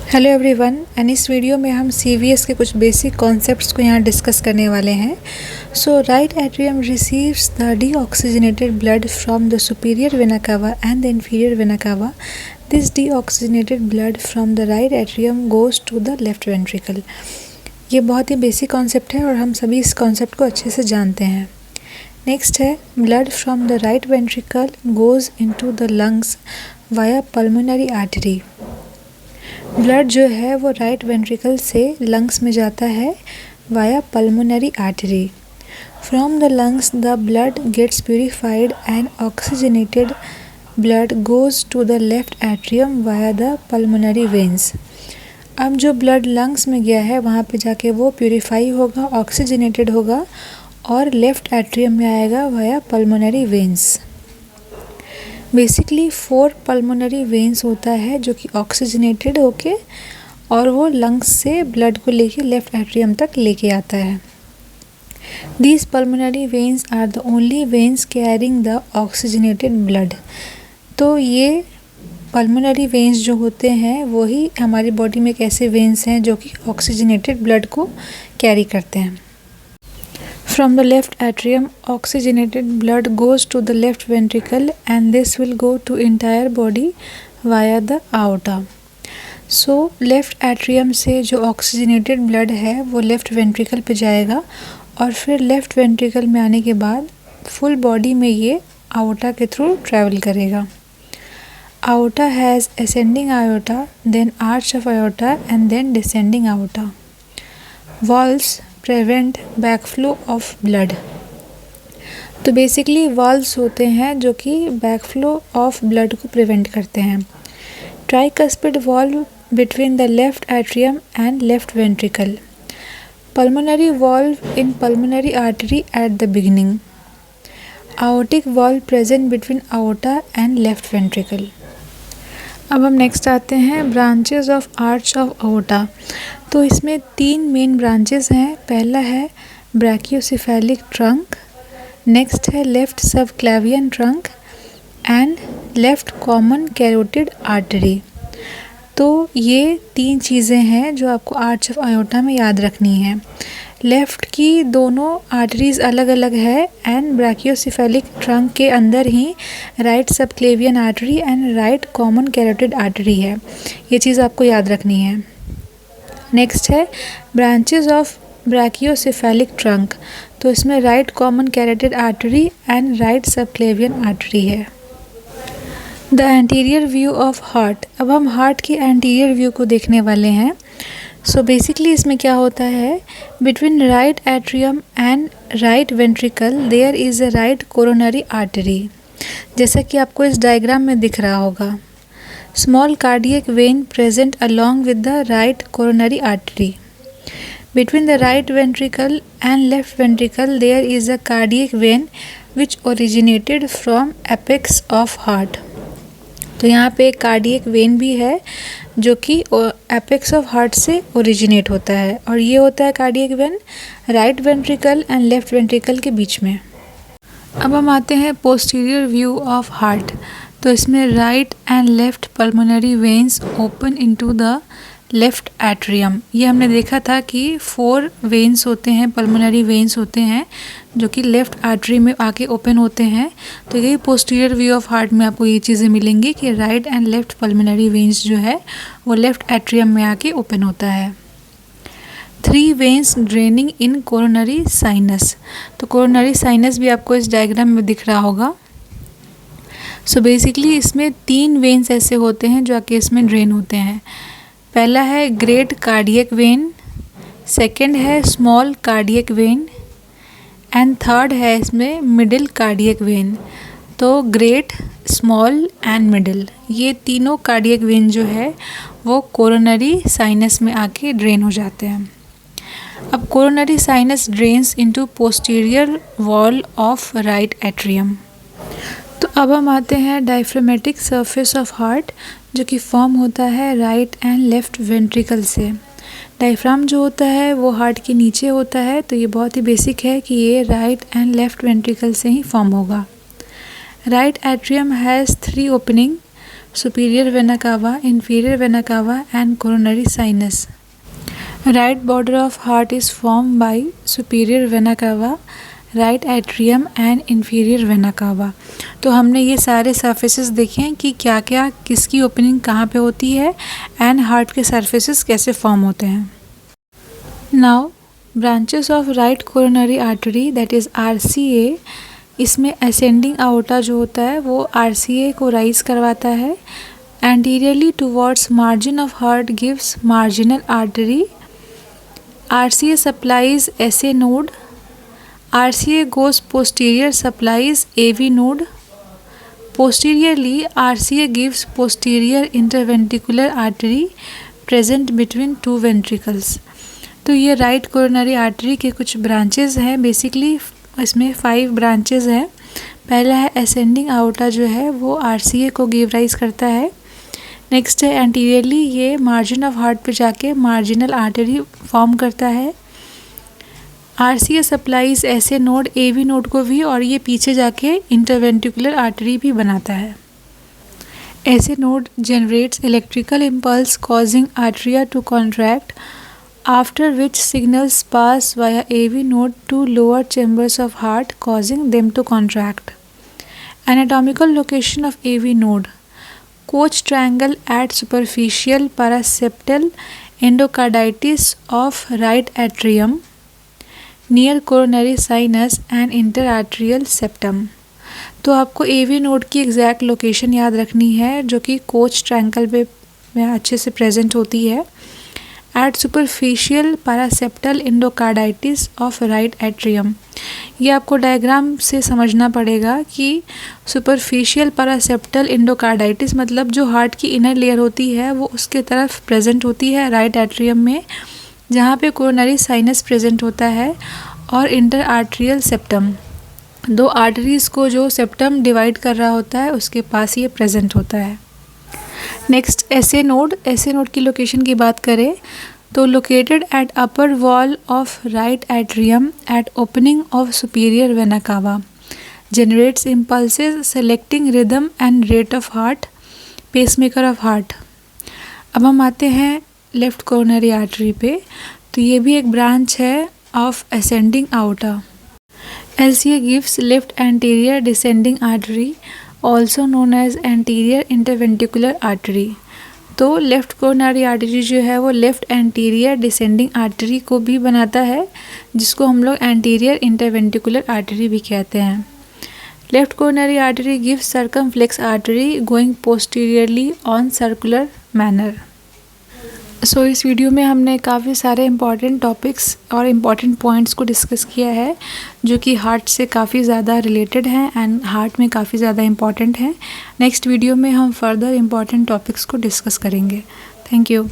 Hello everyone and इस video में हम CVS के कुछ बेसिक कॉन्सेप्ट्स को यहाँ डिस्कस करने वाले हैं। So right atrium receives the deoxygenated blood from the superior vena cava and the inferior vena cava. This deoxygenated blood from the right atrium goes to the left ventricle. ये बहुत ही basic concept है और हम सभी इस concept को अच्छे से जानते हैं। नेक्स्ट है blood from the right ventricle goes into the lungs via pulmonary artery. Blood जो है वो राइट वेंट्रिकल से लंग्स में जाता है via pulmonary artery. From the lungs the blood gets purified and oxygenated blood goes to the left atrium via the pulmonary veins. अब जो blood lungs में गया है वहाँ पे जाके वो प्यूरिफाई होगा, ऑक्सीजनेटेड होगा और लेफ्ट एट्रियम में आएगा via pulmonary veins. Basically 4 pulmonary veins होता है जो कि ऑक्सीजनेटेड होके और वो लंग्स से ब्लड को लेके लेफ्ट एट्रियम तक लेके आता है। These pulmonary veins are the only veins carrying the oxygenated blood. तो ये पल्मोनरी वेन्स जो होते हैं वही हमारी बॉडी में एक ऐसे वेन्स हैं जो कि ऑक्सीजनेटेड ब्लड को कैरी करते हैं। From the left atrium, oxygenated blood goes to the left ventricle and this will go to entire body via the aorta. So left atrium से जो oxygenated blood है वो left ventricle पे जाएगा और फिर left ventricle में आने के बाद full body में ये aorta के through travel करेगा। Aorta has ascending aorta, then arch of aorta and then descending aorta. Valves prevent backflow of blood. तो बेसिकली वाल्व्स होते हैं जो कि बैकफ्लो ऑफ ब्लड को प्रिवेंट करते हैं। Tricuspid valve between the left atrium and left ventricle. Pulmonary valve in pulmonary artery at the beginning. Aortic valve present between aorta and left ventricle. अब हम next आते हैं branches of arch of aorta. तो इसमें 3 main branches हैं। पहला है brachiocephalic trunk, next है left subclavian trunk and left common carotid artery. तो ये 3 चीज़ें हैं जो आपको आर्च ऑफ आयोटा में याद रखनी है। लेफ़्ट की दोनों आर्टरीज़ अलग अलग है एंड ब्रैकियोसेफेलिक ट्रंक के अंदर ही right subclavian artery and right common carotid artery है। ये चीज़ आपको याद रखनी है। नेक्स्ट है ब्रांचेस ऑफ ब्रैकियोसेफेलिक ट्रंक। तो इसमें right common carotid artery and right subclavian artery है। The anterior view of heart. अब हम हार्ट के एंटीरियर व्यू को देखने वाले हैं। सो बेसिकली इसमें क्या होता है, between right atrium and right ventricle there is a right coronary artery. जैसा कि आपको इस डायग्राम में दिख रहा होगा, small cardiac vein present along with the right coronary artery. Between the right ventricle and left ventricle there is a cardiac vein which originated from apex of heart. तो यहाँ पे एक कार्डियक वेन भी है जो कि एपेक्स ऑफ हार्ट से originate होता है और ये होता है cardiac vein right ventricle and left ventricle के बीच में। अब हम आते हैं पोस्टीरियर व्यू ऑफ हार्ट। तो इसमें right and left pulmonary veins open into the left atrium. ये हमने देखा था कि 4 वेन्स होते हैं, पल्मोनरी वेन्स होते हैं जो कि लेफ्ट आर्टरी में आके ओपन होते हैं। तो यही पोस्टीरियर व्यू ऑफ हार्ट में आपको ये चीज़ें मिलेंगी कि right and left pulmonary veins जो है वो लेफ्ट एट्रियम में आके ओपन होता है। 3 वेन्स ड्रेनिंग इन कोरोनरी साइनस। तो कोरोनरी साइनस भी आपको इस डायग्राम में दिख रहा होगा। सो बेसिकली इसमें 3 वेन्स ऐसे होते हैं जो आके इसमें ड्रेन होते हैं। पहला है ग्रेट कार्डियक वेन, सेकंड है small cardiac when and third है इसमें मिडिल कार्डियक वेन। तो ग्रेट, स्मॉल एंड मिडिल, ये तीनों कार्डियक वेन जो है वो कोरोनरी साइनस में आके ड्रेन हो जाते हैं। अब coronary sinus drains into posterior wall of right atrium. तो अब हम आते हैं डायफ्रामेटिक सरफेस ऑफ हार्ट जो कि फॉर्म होता है राइट एंड लेफ्ट वेंट्रिकल से। डायफ्राम जो होता है वो हार्ट के नीचे होता है। तो ये बहुत ही बेसिक है कि ये राइट एंड लेफ्ट वेंट्रिकल से ही फॉर्म होगा। Right atrium has 3 opening, superior vena cava, inferior vena cava and coronary sinus. Right border of heart is formed by superior vena cava, right atrium and inferior vena कावा। तो हमने ये सारे surfaces देखे हैं कि क्या क्या किसकी ओपनिंग कहाँ पे होती है एंड हार्ट के सरफेसेस कैसे फॉर्म होते हैं। Now branches of right coronary artery that is RCA, इसमें असेंडिंग आउटा जो होता है वो RCA को राइज करवाता है। Anteriorly towards margin of heart gives marginal artery. RCA supplies SA node, RCA goes posterior supplies AV node. Posteriorly, RCA gives posterior interventricular artery present between two ventricles. तो ये right coronary artery के कुछ branches हैं। Basically इसमें 5 branches हैं। पहला है ascending outta जो है वो RCA को गिव राइज करता है। नेक्स्ट है एंटीरियरली ये मार्जिन ऑफ हार्ट पे जाके मार्जिनल आर्टरी फॉर्म करता है। RCA सप्लाइज ऐसे नोड AV नोड को भी, और ये पीछे जाके इंटरवेंट्रिकुलर आर्टरी भी बनाता है। SA node generates electrical impulse causing atria to contract, after which signals pass via AV node to lower chambers of heart causing them to contract. Anatomical location of AV node, Koch triangle at superficial paraseptal endocarditis of right atrium, near coronary sinus and interarterial septum. तो आपको AV node की exact location याद रखनी है जो कि coach triangle पे में अच्छे से प्रेजेंट होती है। At superficial paraseptal endocarditis of right atrium, ये आपको डायग्राम से समझना पड़ेगा कि सुपरफिशियल पैरासेप्टल एंडोकार्डाइटिस मतलब जो हार्ट की इनर लेयर होती है वो उसके तरफ प्रेजेंट होती है राइट एट्रियम में, जहाँ पे कोरोनरी साइनस प्रेजेंट होता है, और इंटर आर्टरियल सेप्टम, 2 आर्टरीज़ को जो सेप्टम डिवाइड कर रहा होता है उसके पास ये प्रेजेंट होता है। नेक्स्ट SA नोड की लोकेशन की बात करें तो located at upper wall of right atrium eight opening of superior vena कावा, generates impulses selecting rhythm and rate of heart, pacemaker of heart. अब हम आते हैं लेफ़्ट कोरोनरी आर्टरी पे, तो ये भी एक ब्रांच है of ascending aorta. LCA gives left anterior descending artery also known as anterior interventricular artery. तो लेफ़्ट कोरोनरी आर्टरी जो है वो लेफ़्ट एंटीरियर डिसेंडिंग आर्टरी को भी बनाता है, जिसको हम लोग एंटीरियर इंटरवेंट्रिकुलर आर्टरी भी कहते हैं। Left coronary artery gives circumflex artery going posteriorly on circular manner. So इस वीडियो में हमने काफ़ी सारे इम्पॉर्टेंट टॉपिक्स और इम्पॉर्टेंट पॉइंट्स को डिस्कस किया है जो कि हार्ट से काफ़ी ज़्यादा रिलेटेड हैं एंड हार्ट में काफ़ी ज़्यादा इम्पॉर्टेंट हैं। नेक्स्ट वीडियो में हम फर्दर इम्पॉर्टेंट टॉपिक्स को डिस्कस करेंगे। Thank you.